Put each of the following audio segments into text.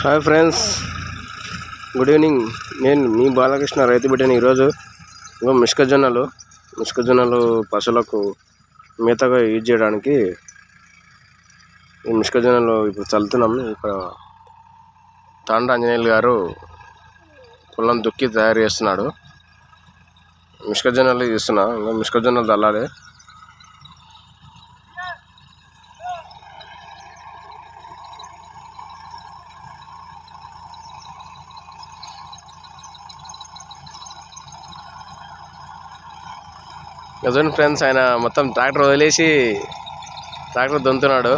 Hi friends, good evening. నేను మీ బాలకృష్ణ, రైతు బిడ్డని. ఈరోజు మిష్కజొన్నలు పశువులకు మేతగా యూజ్ చేయడానికి ఈ మిష్కజొన్నలు ఇప్పుడు చల్లుతున్నాం. ఇక్కడ తాండ్ర ఆంజనేయులు గారు పొలం దుక్కి తయారు చేస్తున్నాడు. మిష్కజొన్నలు తీస్తున్నా, ఇంకా మిష్కజొన్నలు చల్లాలి. చూడండి ఫ్రెండ్స్, ఆయన మొత్తం ట్రాక్టర్ వదిలేసి ట్రాక్టర్ దున్నుతున్నాడు.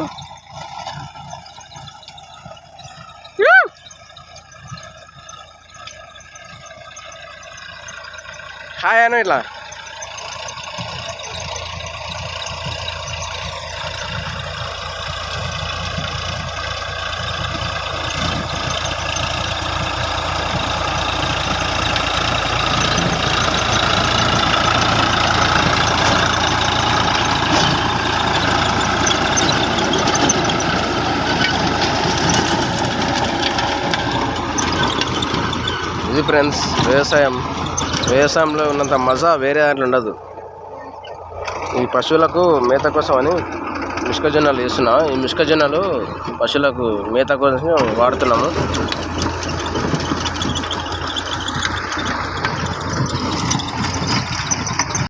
హాయ్ అను ఇట్లా ఇది ఫ్రెండ్స్ వ్యవసాయంలో ఉన్నంత మజా వేరే దాంట్లో ఉండదు. ఈ పశువులకు మేత కోసం అని మిష్కజొన్నలు వేస్తున్నాం. ఈ మిష్కజొన్నలు పశువులకు మేత కోసం వాడుతున్నాము.